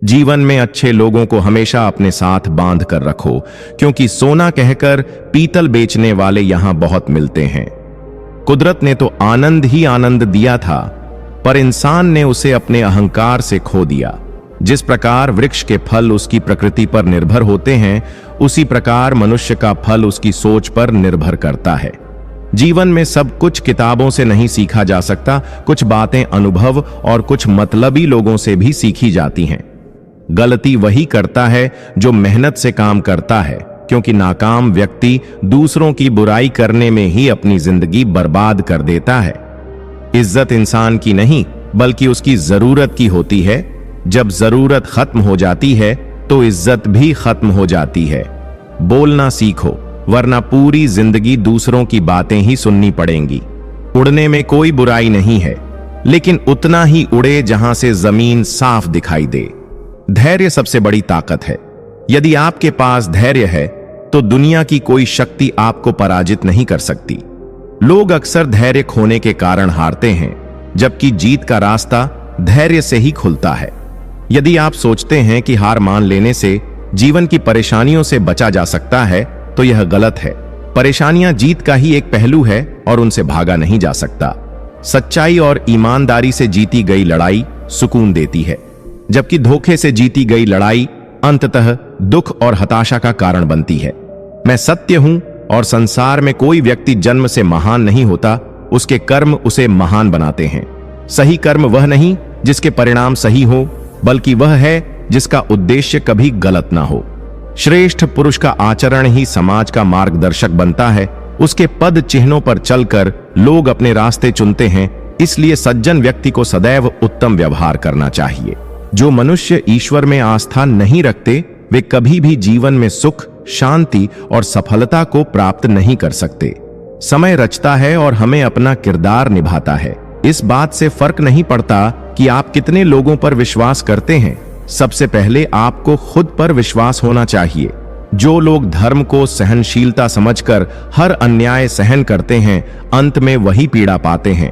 जीवन में अच्छे लोगों को हमेशा अपने साथ बांध कर रखो, क्योंकि सोना कहकर पीतल बेचने वाले यहां बहुत मिलते हैं। कुदरत ने तो आनंद ही आनंद दिया था, पर इंसान ने उसे अपने अहंकार से खो दिया। जिस प्रकार वृक्ष के फल उसकी प्रकृति पर निर्भर होते हैं, उसी प्रकार मनुष्य का फल उसकी सोच पर निर्भर करता है। जीवन में सब कुछ किताबों से नहीं सीखा जा सकता, कुछ बातें अनुभव और कुछ मतलबी लोगों से भी सीखी जाती हैं। गलती वही करता है जो मेहनत से काम करता है, क्योंकि नाकाम व्यक्ति दूसरों की बुराई करने में ही अपनी जिंदगी बर्बाद कर देता है। इज्जत इंसान की नहीं, बल्कि उसकी जरूरत की होती है। जब जरूरत खत्म हो जाती है तो इज्जत भी खत्म हो जाती है। बोलना सीखो, वरना पूरी जिंदगी दूसरों की बातें ही सुननी पड़ेंगी। उड़ने में कोई बुराई नहीं है, लेकिन उतना ही उड़े जहां से जमीन साफ दिखाई दे। धैर्य सबसे बड़ी ताकत है। यदि आपके पास धैर्य है तो दुनिया की कोई शक्ति आपको पराजित नहीं कर सकती। लोग अक्सर धैर्य खोने के कारण हारते हैं, जबकि जीत का रास्ता धैर्य से ही खुलता है। यदि आप सोचते हैं कि हार मान लेने से जीवन की परेशानियों से बचा जा सकता है, तो यह गलत है। परेशानियां जीत का ही एक पहलू है और उनसे भागा नहीं जा सकता। सच्चाई और ईमानदारी से जीती गई लड़ाई सुकून देती है, जबकि धोखे से जीती गई लड़ाई अंततः दुख और हताशा का कारण बनती है। मैं सत्य हूं और संसार में कोई व्यक्ति जन्म से महान नहीं होता, उसके कर्म उसे महान बनाते हैं। सही कर्म वह नहीं जिसके परिणाम सही हो, बल्कि वह है जिसका उद्देश्य कभी गलत ना हो। श्रेष्ठ पुरुष का आचरण ही समाज का मार्गदर्शक बनता है। उसके पद चिन्हों पर चलकर लोग अपने रास्ते चुनते हैं। इसलिए सज्जन व्यक्ति को सदैव उत्तम व्यवहार करना चाहिए। जो मनुष्य ईश्वर में आस्था नहीं रखते, वे कभी भी जीवन में सुख, शांति और सफलता को प्राप्त नहीं कर सकते। समय रचता है और हमें अपना किरदार निभाता है। इस बात से फर्क नहीं पड़ता कि आप कितने लोगों पर विश्वास करते हैं। सबसे पहले आपको खुद पर विश्वास होना चाहिए। जो लोग धर्म को सहनशीलता समझकर हर अन्याय सहन करते हैं, अंत में वही पीड़ा पाते हैं।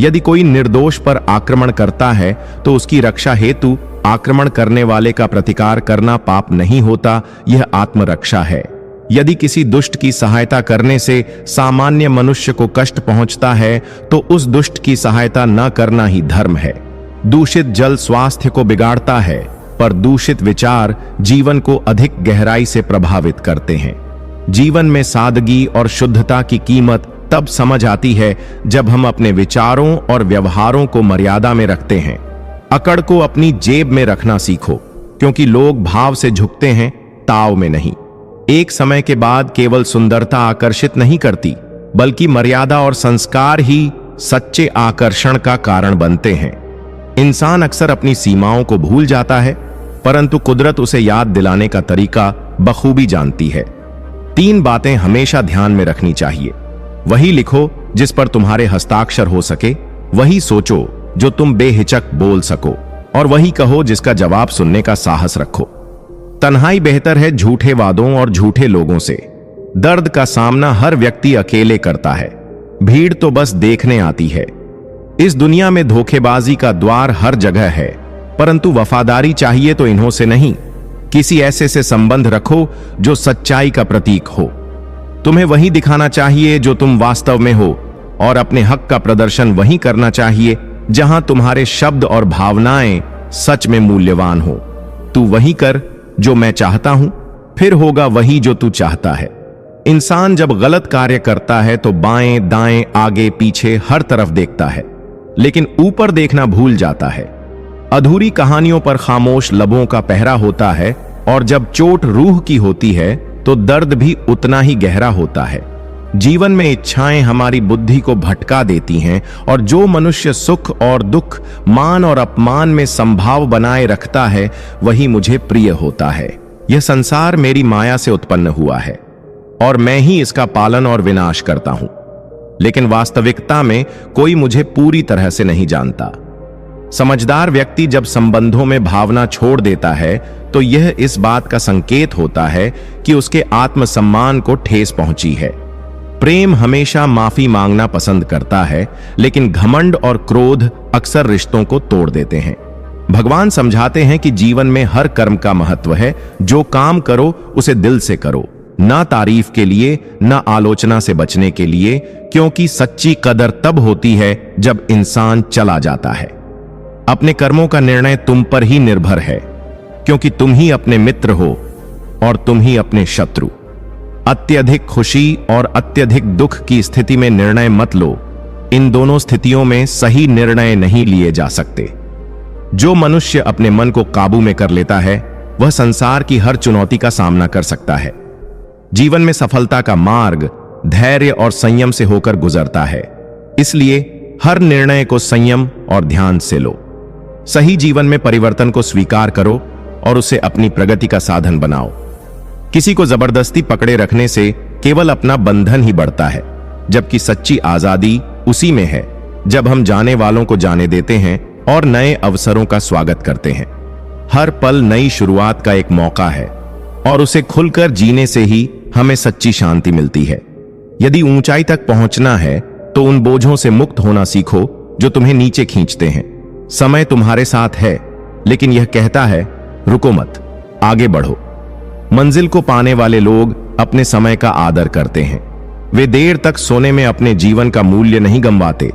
यदि कोई निर्दोष पर आक्रमण करता है तो उसकी रक्षा हेतु आक्रमण करने वाले का प्रतिकार करना पाप नहीं होता, यह आत्मरक्षा है। यदि किसी दुष्ट की सहायता करने से सामान्य मनुष्य को कष्ट पहुंचता है, तो उस दुष्ट की सहायता न करना ही धर्म है। दूषित जल स्वास्थ्य को बिगाड़ता है, पर दूषित विचार जीवन को अधिक गहराई से प्रभावित करते हैं। जीवन में सादगी और शुद्धता की कीमत तब समझ आती है जब हम अपने विचारों और व्यवहारों को मर्यादा में रखते हैं। अकड़ को अपनी जेब में रखना सीखो, क्योंकि लोग भाव से झुकते हैं, ताव में नहीं। एक समय के बाद केवल सुंदरता आकर्षित नहीं करती, बल्कि मर्यादा और संस्कार ही सच्चे आकर्षण का कारण बनते हैं। इंसान अक्सर अपनी सीमाओं को भूल जाता है, परंतु कुदरत उसे याद दिलाने का तरीका बखूबी जानती है। 3 बातें हमेशा ध्यान में रखनी चाहिए। वही लिखो जिस पर तुम्हारे हस्ताक्षर हो सके, वही सोचो जो तुम बेहिचक बोल सको, और वही कहो जिसका जवाब सुनने का साहस रखो। तन्हाई बेहतर है झूठे वादों और झूठे लोगों से। दर्द का सामना हर व्यक्ति अकेले करता है, भीड़ तो बस देखने आती है। इस दुनिया में धोखेबाजी का द्वार हर जगह है, परंतु वफादारी चाहिए तो इन्हों से नहीं। किसी ऐसे से संबंध रखो जो सच्चाई का प्रतीक हो। तुम्हें वही दिखाना चाहिए जो तुम वास्तव में हो, और अपने हक का प्रदर्शन वही करना चाहिए जहां तुम्हारे शब्द और भावनाएं सच में मूल्यवान हो। तू वही कर जो मैं चाहता हूं, फिर होगा वही जो तू चाहता है। इंसान जब गलत कार्य करता है तो बाएं दाएं आगे पीछे हर तरफ देखता है, लेकिन ऊपर देखना भूल जाता है। अधूरी कहानियों पर खामोश लबों का पहरा होता है, और जब चोट रूह की होती है तो दर्द भी उतना ही गहरा होता है। जीवन में इच्छाएं हमारी बुद्धि को भटका देती हैं, और जो मनुष्य सुख और दुख, मान और अपमान में संभाव बनाए रखता है, वही मुझे प्रिय होता है। यह संसार मेरी माया से उत्पन्न हुआ है, और मैं ही इसका पालन और विनाश करता हूं। लेकिन वास्तविकता में कोई मुझे पूरी तरह से नहीं जानता। समझदार व्यक्ति जब संबंधों में भावना छोड़ देता है, तो यह इस बात का संकेत होता है कि उसके आत्मसम्मान को ठेस पहुंची है। प्रेम हमेशा माफी मांगना पसंद करता है, लेकिन घमंड और क्रोध अक्सर रिश्तों को तोड़ देते हैं। भगवान समझाते हैं कि जीवन में हर कर्म का महत्व है। जो काम करो उसे दिल से करो, ना तारीफ के लिए, ना आलोचना से बचने के लिए, क्योंकि सच्ची कदर तब होती है जब इंसान चला जाता है। अपने कर्मों का निर्णय तुम पर ही निर्भर है, क्योंकि तुम ही अपने मित्र हो और तुम ही अपने शत्रु। अत्यधिक खुशी और अत्यधिक दुख की स्थिति में निर्णय मत लो। इन दोनों स्थितियों में सही निर्णय नहीं लिए जा सकते। जो मनुष्य अपने मन को काबू में कर लेता है वह संसार की हर चुनौती का सामना कर सकता है। जीवन में सफलता का मार्ग धैर्य और संयम से होकर गुजरता है। इसलिए हर निर्णय को संयम और ध्यान से लो। सही जीवन में परिवर्तन को स्वीकार करो और उसे अपनी प्रगति का साधन बनाओ। किसी को जबरदस्ती पकड़े रखने से केवल अपना बंधन ही बढ़ता है, जबकि सच्ची आजादी उसी में है जब हम जाने वालों को जाने देते हैं और नए अवसरों का स्वागत करते हैं। हर पल नई शुरुआत का एक मौका है और उसे खुलकर जीने से ही हमें सच्ची शांति मिलती है। यदि ऊंचाई तक पहुंचना है तो उन बोझों से मुक्त होना सीखो जो तुम्हें नीचे खींचते हैं। समय तुम्हारे साथ है, लेकिन यह कहता है रुको मत, आगे बढ़ो। मंजिल को पाने वाले लोग अपने समय का आदर करते हैं। वे देर तक सोने में अपने जीवन का मूल्य नहीं गंवाते।